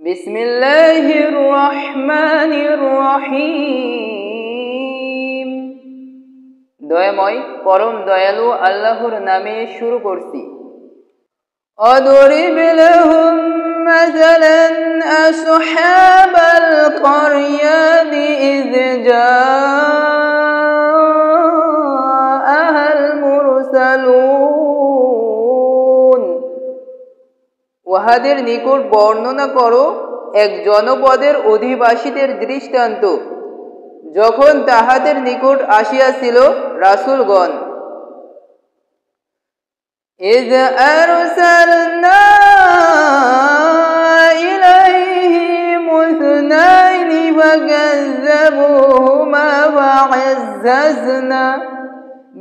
বিসমিল্লাহির রহমানির রহিম। দয়াময় পরম দয়ালু আল্লাহর নামে শুরু করছি। অদরিব লাহুম মাসালান আসহাবাল ক্বরিয়াতি ইয জাআহাল মুরসালুন। উহাদের নিকট বর্ণনা করো এক জনপদের অধিবাসীদের দৃষ্টান্ত, যখন তাহাদের নিকট আসিয়াছিল রাসূলগণ। ইয আরসালনা ইলাইহিম ইসনাইনি ফাকাযযাবুহুমা ফাআযযাযনা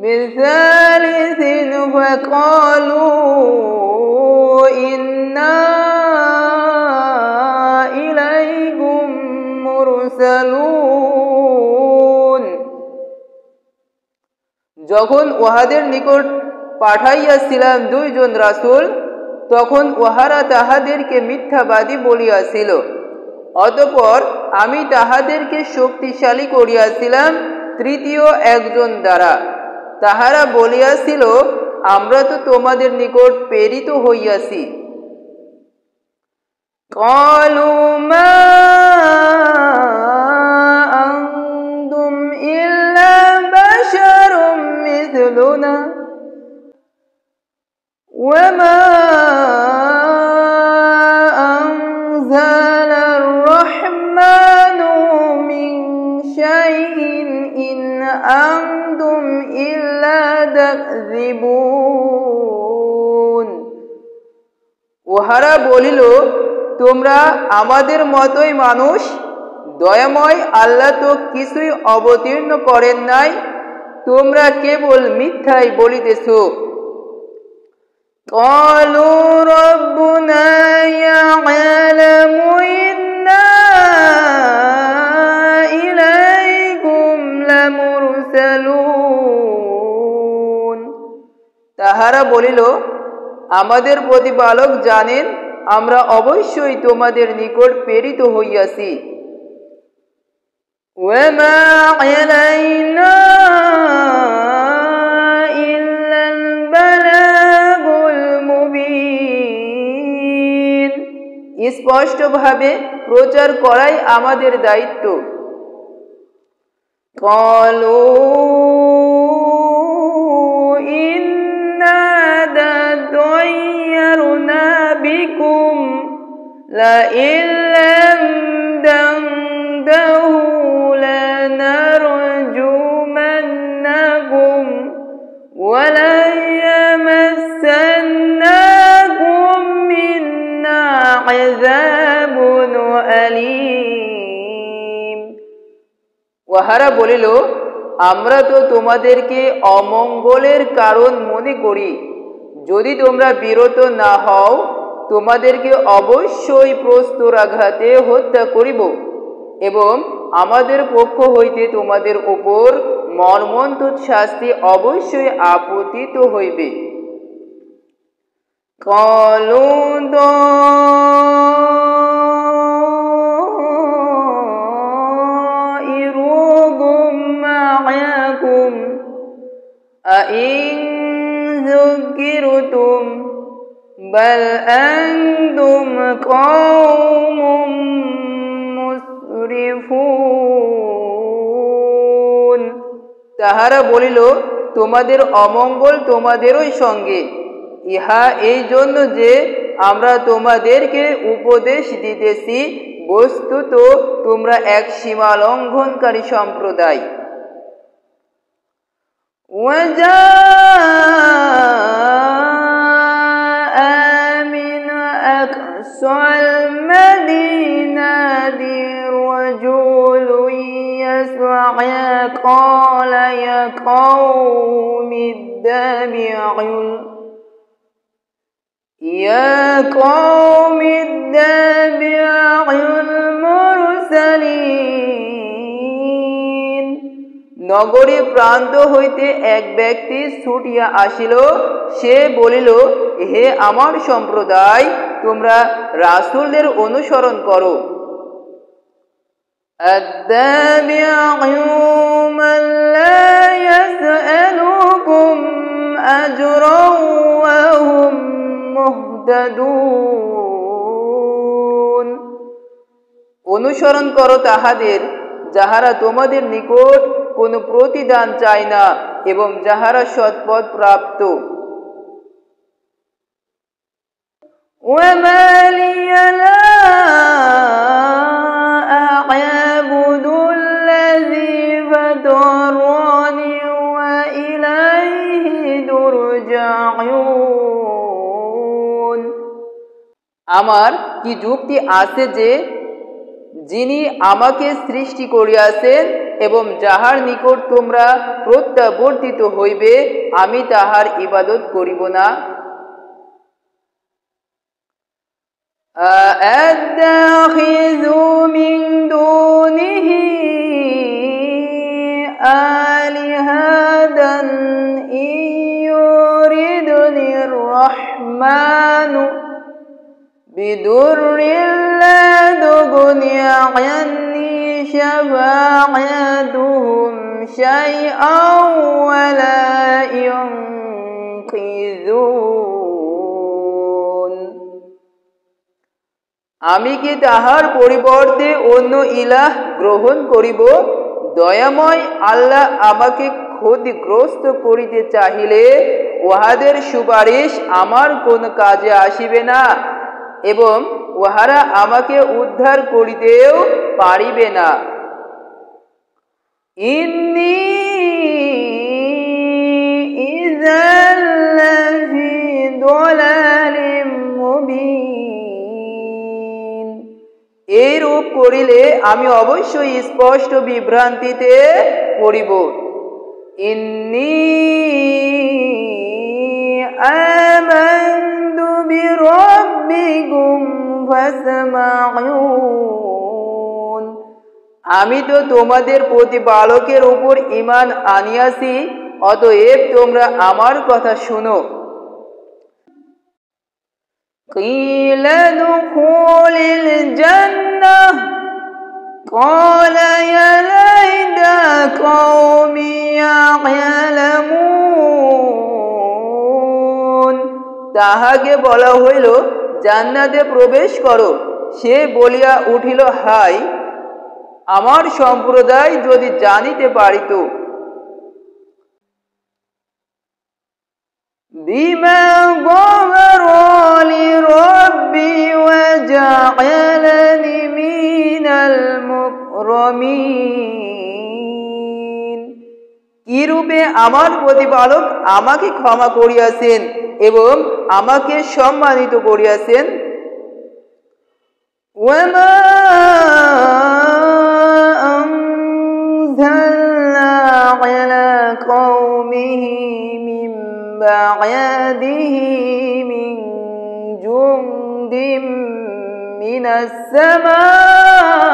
বিসালিসিন ফাকালু ইন্না ইলাইকুম মুরসালুন। যখন উহাদের নিকট পাঠাইয়াছিলাম দুইজন রাসূল, তখন উহারা তাহাদেরকে মিথ্যাবাদী বলিয়াছিল। অতঃপর আমি তাহাদেরকে শক্তিশালী করিয়াছিলাম তৃতীয় একজন দ্বারা। তাহারা বলিয়াছিল, আমরা তো তোমাদের নিকট প্রেরিত হইয়াছি। ক্বালু মা আনতুম ইল্লা বাশারুম মিথলুনা ওয়া মা আনজালার রহমানু মিন শাইইন ইন আনতুম ইল্লা তাকযিবুন। উহারা বলিল, তোমরা আমাদের মতোই মানুষ, দয়াময় আল্লাহ তো কিছুই অবতীর্ণ করেন নাই, তোমরা কেবল মিথ্যাই বলিতেছ। ক্বালু রাব্বুনা ইয়া'লামু ইন্না ইলাইকুম লামুরসালুন। তাহারা বলিল, আমাদের প্রতিপালক জানেন, আমরা অবশ্যই তোমাদের নিকট প্রেরিত হইয়াছি। ওয়া মা আলাইনা ইল্লাল বালাগুল মুবিন। স্পষ্টভাবে প্রচার করাই আমাদের দায়িত্ব। ক্বালু ইন্না তাতায়্যারনা বিকুম লাইন লাম তানতাহু লানারজুমান্নাকুম ওয়া লা ইয়ামাসসান্নাকুম মিন্না আযাবুন আলীম। উহারা বলিল, আমরা তো তোমাদেরকে অমঙ্গলের কারণ মনে করি। যদি তোমরা বিরত না হও, তোমাদেরকে অবশ্যই প্রস্তরাঘাতে হত্যা করিব এবং আমাদের পক্ষ হইতে তোমাদের উপর মর্মন্তুদ শাস্তি অবশ্যই আপতিত হইবে। ক্বালু তায়্যিরুকুম মা'আকুম আ'ইন যুক্কিরতুম বাল আনতুম কওমুম মুসরিফুন। তাহারা বলিল, তোমাদের অমঙ্গল তোমাদেরই সঙ্গে। ইহা এই জন্য যে আমরা তোমাদেরকে উপদেশ দিতেছি, বস্তুত তোমরা এক সীমা লঙ্ঘনকারী সম্প্রদায়। أقصى المدينة رجل يسعى قال يا قوم اتبعوا المرسلين। নগরী প্রান্ত হইতে এক ব্যক্তি ছুটিয়া আসিল। সে বলিল, হে আমার সম্প্রদায়, তোমরা রাসূলদের অনুসরণ করো। আত্তাবিউ মান লা ইয়াসআলুকুম আজরান ওয়া হুম মুহতাদুন। অনুসরণ করো তাহাদের যাহারা তোমাদের নিকট কোনো প্রতিদান চায় না এবং যাহারা সৎপথ প্রাপ্ত। ওয়ামা লিয়া লা আ'বুদুল্লাযী ফাতারানি ওয়া ইলাইহি তুরজাউন। আমার কি যুক্তি আছে যে যিনি আমাকে সৃষ্টি করিয়াছেন এবং যাহার নিকট তোমরা প্রত্যাবর্তিত হইবে আমি তাহার ইবাদত করিব না? আ'আত্তাখিযু মিন দুনিহি আলিহাতান ইয়ুরিদুনির রাহমানু বিদুররিন লা তুগনি আন্নী শাফাআতুহুম শাইআন ওয়া লা ইউনকিযুন। আমি কি তাহার পরিবর্তে অন্য ইলাহ গ্রহণ করিব? দয়াময় আল্লাহ আমাকে ক্ষতিগ্রস্ত করিতে চাহিলে উহাদের সুপারিশ আমার কোন কাজে আসিবে না এবং উহারা আমাকে উদ্ধার করিতেও পারিবে না। ইন্নী ইযাল লাফি দালালিম মুবিন। এইরূপ করিলে আমি অবশ্যই স্পষ্ট বিভ্রান্তিতে পড়িব। ইন্নী আমানতু বিরাব্বিকুম ফাসমাউন। আমি তো তোমাদের প্রতিপালকের উপর ঈমান আনিয়াছি, অতএব তোমরা আমার কথা শুনো। কিলা দুখুলিল জান্নাহ ক্বালা ইয়া লাইতা কওমি ইয়ালামুন। তাহাকে বলা হইল জান্নাতে প্রবেশ করো। সে বলিয়া উঠিল, হায়, আমার সম্প্রদায় যদি জানিতে পারিত। বিমা গফারলি রব্বি ওয়া জাআলানি মিনাল মুকরামিন। কিরূপে আমার প্রতিপালক আমাকে ক্ষমা করিয়াছেন এবং আমাকে সম্মানিত করিয়াছেন। ওয়ামা আনজালনা আলা কওমিহি মিন বা'দিহি মিন জুনদিম মিনাস সামাই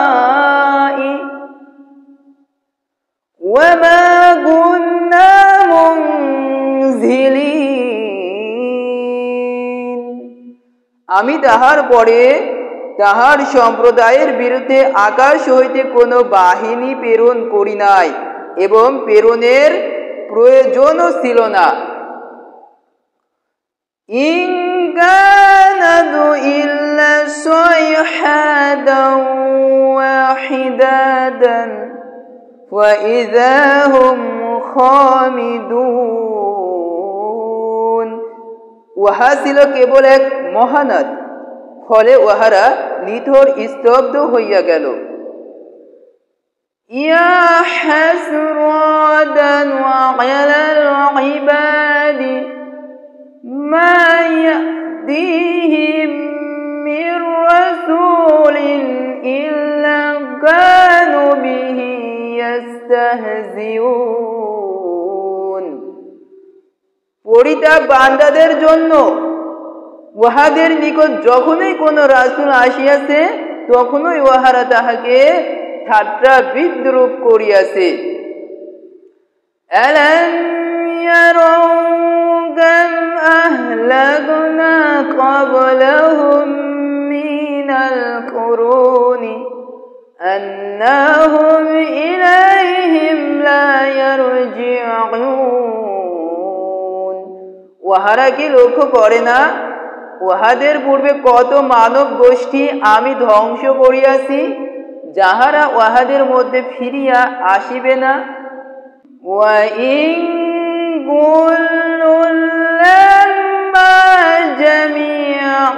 ওয়ামা কুন্না মুনজিলিন। আমি তাহার পরে তাহার সম্প্রদায়ের বিরুদ্ধে আকাশ হইতে কোনো বাহিনী প্রেরণ করি নাই এবং প্রেরণের প্রয়োজনও ছিল না। ইন কানাতু ইল্লা সাইহাতান ওয়াহিদাতান ওয়া ইযা হুম খামিদুন। উহা ছিল কেবল এক মহানাদ, ফলে উহারা নিথর স্তব্ধ হইয়া গেল। ইয়া হাসরাতান আলাল ইবাদি মা ইয়াতিহিম মির রাসূলিন ইল্লা কানু বিহি ইস্তাহজিউন। পরিত্যাগ বান্দাদের জন্য উহাদের নিকট যখনই কোন রাসূল আসিয়াছে তখনই উহারা তাহাকে ঠাট্টা বিদ্রূপ করিয়াছে। আলাম ইয়ারাউ كم أهلكنا قبلهم من القرون أنهم إليهم لا يرجعون ওহারা কি লক্ষ্য করে না উহাদের পূর্বে কত মানব গোষ্ঠী আমি ধ্বংস করিয়াছি যাহারা উহাদের মধ্যে ফিরিয়া আসিবে না وَإِن كُلٌّ لَّمَّا جَمِيعٌ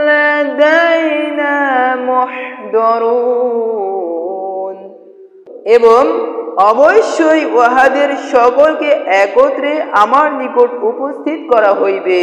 لَّدَيْنَا مُحْضَرُونَ এবং অবশ্যই উহাদের সকলকে একত্রে আমার নিকট উপস্থিত করা হইবে।